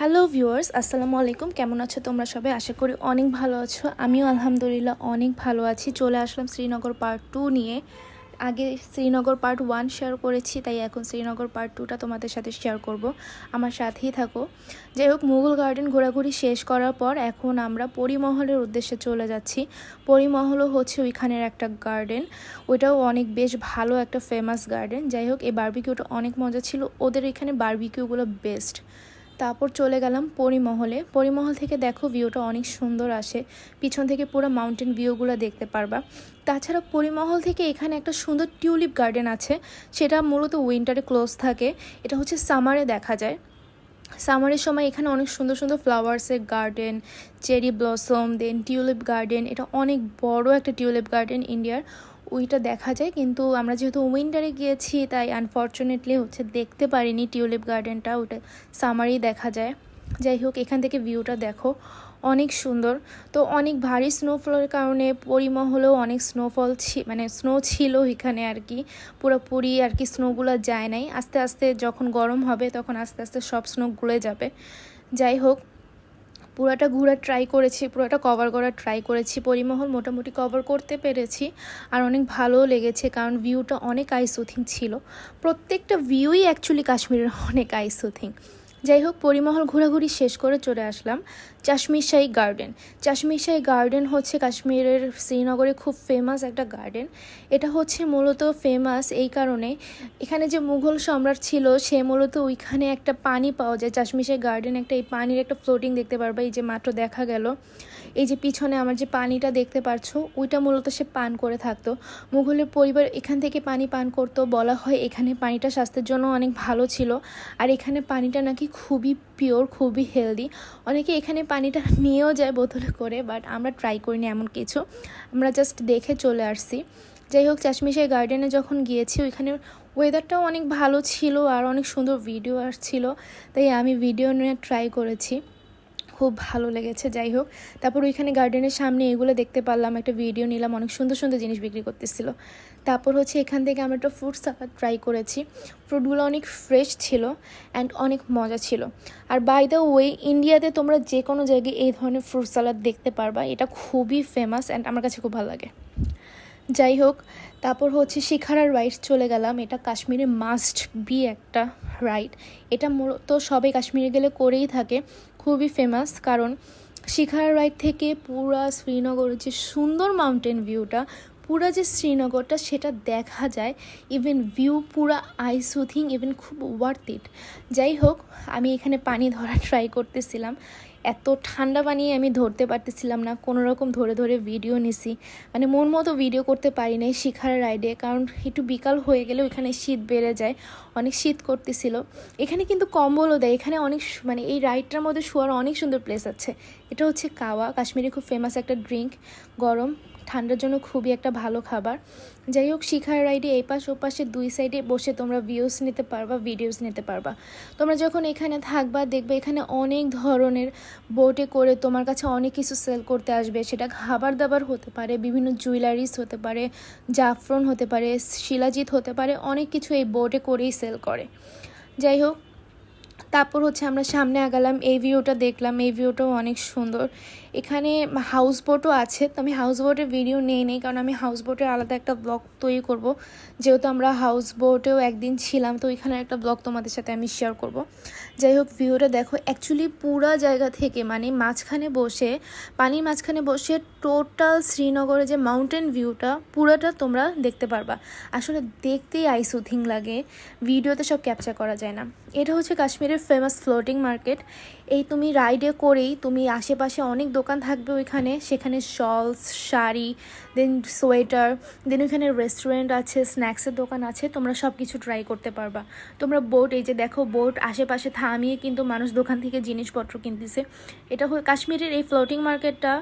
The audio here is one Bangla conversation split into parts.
হ্যালো ভিউয়ার্স, আসসালামু আলাইকুম। কেমন আছো তোমরা সবাই? আশা করি অনেক ভালো আছো। আমিও আলহামদুলিল্লাহ অনেক ভালো আছি। চলে আসলাম শ্রীনগর পার্ট 2 নিয়ে। আগে শ্রীনগর পার্ট 1 শেয়ার করেছি, তাই এখন শ্রীনগর পার্ট 2টা তোমাদের সাথে শেয়ার করব। আমার সাথেই থাকো। যাই হোক, মুঘল গার্ডেন ঘোরাঘুরি শেষ করার পর এখন আমরা পরিমহলের উদ্দেশ্যে চলে যাচ্ছি। পরিমহলও হচ্ছে ওইখানের একটা গার্ডেন, ওইটাও অনেক বেশ ভালো একটা ফেমাস গার্ডেন। যাই হোক, এই বারবিকিউটা অনেক মজা ছিল, ওদের এখানে বারবিকিউগুলো বেস্ট। তারপর চলে গেলাম পরিমহলে। পরিমহল থেকে দেখো ভিউটা অনেক সুন্দর আসে, পিছন থেকে পুরো মাউন্টেন ভিউগুলো দেখতে পারবা। তাছাড়া পরিমহল থেকে এখানে একটা সুন্দর টিউলিপ গার্ডেন আছে, সেটা মূলত উইন্টারে ক্লোজ থাকে। এটা হচ্ছে সামারে দেখা যায়। সামারের সময় এখানে অনেক সুন্দর সুন্দর ফ্লাওয়ার্সের গার্ডেন, চেরি ব্লসম, দেন টিউলিপ গার্ডেন। এটা অনেক বড় একটা টিউলিপ গার্ডেন ইন্ডিয়ার, ওইটা দেখা যায়। কিন্তু আমরা যেহেতু উইন্টারে গিয়েছি তাই আনফর্চুনেটলি দেখতে পারিনি টিউলিপ গার্ডেনটা, ওইটা সামারেই দেখা যায়। যাই হোক, এখান থেকে ভিউটা দেখো অনেক সুন্দর। তো অনেক ভারী স্নোফলের কারণে পরিমহলেও অনেক স্নো ছিল এখানে আর কি। পুরোপুরি আর কি স্নোগুলো যায় নাই, আস্তে আস্তে যখন গরম হবে তখন আস্তে আস্তে সব স্নো গলে যাবে। যাই হোক, পুরোটা কভার করার ট্রাই করেছি। পরিমহল মোটামুটি কভার করতে পেরেছি, আর অনেক ভালোও লেগেছে কারণ ভিউটা অনেক আইসুথিং ছিল। প্রত্যেকটা ভিউই অ্যাকচুয়ালি কাশ্মীরের অনেক আইসুথিং। যাই হোক, পরিমহল ঘোরাঘুরি শেষ করে চলে আসলাম চাশমির শাহী গার্ডেন। চাশমির শাহী গার্ডেন হচ্ছে কাশ্মীরের শ্রীনগরে খুব ফেমাস একটা গার্ডেন। এটা হচ্ছে মূলত ফেমাস এই কারণে, এখানে যে মুঘল সম্রাট ছিল সে মূলত ওইখানে একটা পানি পাওয়া যায় চাশমির শাহী গার্ডেন, একটা এই পানির একটা ফ্লোটিং দেখতে পারবা। এই যে মাত্র দেখা গেল, এই যে পিছনে আমার যে পানিটা দেখতে পারছো, ওইটা মূলত সে পান করে থাকতো। মুঘলের পরিবার এখান থেকে পানি পান করতো। বলা হয় এখানে পানিটা স্বাস্থ্যের জন্য অনেক ভালো ছিল, আর এখানে পানিটা নাকি খুবই পিওর, খুবই হেলদি। অনেকে এখানে পানিটা নিয়েও যায় বোতলে করে, বাট আমরা ট্রাই করিনি এমন কিছু, আমরা জাস্ট দেখে চলে আসছি। যাই হোক, চাশমির শাহী গার্ডেনে যখন গিয়েছি ওইখানে ওয়েদারটাও অনেক ভালো ছিল আর অনেক সুন্দর ভিডিও আসছিল, তাই আমি ভিডিও নিয়ে ট্রাই করেছি, খুব ভালো লেগেছে। যাই হোক, তারপর ওইখানে গার্ডেনের সামনে এগুলো দেখতে পারলাম, একটা ভিডিও নিলাম, অনেক সুন্দর সুন্দর জিনিস বিক্রি করতেছিল। তারপর হচ্ছে এখান থেকে আমরা একটা ফ্রুট সালাদ ট্রাই করেছি। ফ্রুটগুলো অনেক ফ্রেশ ছিল অ্যান্ড অনেক মজা ছিল। আর বাই দ্য ওয়ে, ইন্ডিয়াতে তোমরা যে কোনো জায়গায় এই ধরনের ফ্রুট সালাদ দেখতে পারবা, এটা খুবই ফেমাস অ্যান্ড আমার কাছে খুব ভালো লাগে। যাই হোক, তারপর হচ্ছে শিখারা রাইড চলে গেলাম। এটা কাশ্মীরে মাস্ট বি একটা রাইড, এটা মূলত সবাই কাশ্মীরে গেলে করেই থাকে, খুবই ফেমাস। কারণ শিখারা রাইড থেকে পুরা শ্রীনগরের যে সুন্দর মাউন্টেন ভিউটা, পুরা যে শ্রীনগরটা সেটা দেখা যায়। ইভেন ভিউ পুরা আইসুথিং, ইভেন খুব ওয়ার্থ ইট। যাই হোক, আমি এখানে পানি ধরা ট্রাই করতেছিলাম, এত ঠান্ডা পানি আমি ধরতে পারতেছিলাম না, কোনো রকম ধরে ধরে ভিডিও নিছি। মানে মন মতো ভিডিও করতে পারি নাই শিখার রাইডে, কারণ একটু বিকাল হয়ে গেলে ওইখানে শীত বেড়ে যায়, অনেক শীত করতেছিল। এখানে কিন্তু কম্বলও দেয়, এখানে অনেক মানে এই রাইডটার মধ্যে শোয়ার অনেক সুন্দর প্লেস আছে। এটা হচ্ছে কাওয়া, কাশ্মীরে খুব ফেমাস একটা ড্রিঙ্ক, গরম ঠান্ডার জন্য খুবই একটা ভালো খাবার। যাই হোক, শিখার রাইডে এই পাশ ও পাশে দুই সাইডে বসে তোমরা ভিউস নিতে পারবা, ভিডিওস নিতে পারবা। তোমরা যখন এখানে থাকবা দেখবে এখানে অনেক ধরনের বোটে করে তোমার কাছে অনেক কিছু সেল করতে আসবে। সেটা খাবার দাবার হতে পারে, বিভিন্ন জুয়েলারিস হতে পারে, জাফরন হতে পারে, শিলাজিৎ হতে পারে, অনেক কিছু এই বোটে করেই সেল করে। যাই হোক, তারপর হচ্ছে আমরা সামনে আগালাম, এই ভিউটা দেখলাম, এই ভিউটাও অনেক সুন্দর। এখানে হাউস বোটও আছে, তো আমি হাউস বোটের ভিডিও নেই কারণ আমি হাউস বোটের আলাদা একটা ব্লগ তৈরি করব। যেহেতু আমরা হাউস বোটেও একদিন ছিলাম, তো ওইখানে একটা ব্লগ তোমাদের সাথে আমি শেয়ার করব। যাই হোক, ভিউটা দেখো, অ্যাকচুয়ালি পুরা জায়গা থেকে মানে পানির মাঝখানে বসে টোটাল শ্রীনগরের যে মাউন্টেন ভিউটা পুরোটা তোমরা দেখতে পারবা। আসলে দেখতেই আইসুথিং লাগে, ভিডিওতে সব ক্যাপচার করা যায় না। এটা হচ্ছে কাশ্মীরের ফেমাস ফ্লোটিং মার্কেট। এই তুমি রাইডে করেই তুমি আশেপাশে অনেক দোকান থাকবে ওইখানে, সেখানে শলস, শাড়ি, দেন সোয়েটার, দেন ওইখানে রেস্টুরেন্ট আছে, স্ন্যাক্সের দোকান আছে, তোমরা সব কিছু ট্রাই করতে পারবা। তোমরা বোট, এই যে দেখো বোট আশেপাশে থামিয়ে কিন্তু মানুষ দোকান থেকে জিনিসপত্র কিনতেছে। এটা কাশ্মীরের এই ফ্লোটিং মার্কেটটা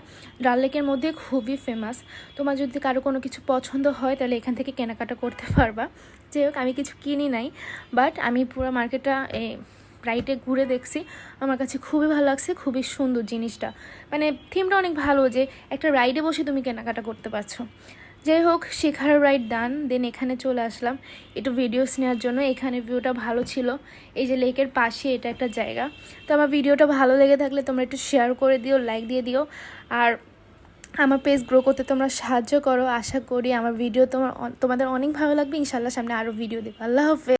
ডাল লেকের মধ্যে খুবই ফেমাস। তোমার যদি কারো কোনো কিছু পছন্দ হয় তাহলে এখান থেকে কেনাকাটা করতে পারবা। যাই হোক, আমি কিছু কিনি নাই, বাট আমি পুরো মার্কেটটা রাইডে ঘুরে দেখছি, আমার কাছে খুবই ভালো লাগছে, খুবই সুন্দর জিনিসটা, মানে থিমটা অনেক ভালো যে একটা রাইডে বসে তুমি কেনাকাটা করতে পারছো। যাই হোক, শিখার রাইড ডান। দেন এখানে চলে আসলাম একটু ভিডিওস নেওয়ার জন্য। এখানে ভিউটা ভালো ছিল, এই যে লেকের পাশে এটা একটা জায়গা। তো আমার ভিডিওটা ভালো লেগে থাকলে তোমরা একটু শেয়ার করে দিও, লাইক দিয়ে দিও, আর আমার পেজ গ্রো করতে তোমরা সাহায্য করো। আশা করি আমার ভিডিও তোমাদের অনেক ভালো লাগবে। ইনশাল্লাহ সামনে আরও ভিডিও দেবো। আল্লাহ হাফেজ।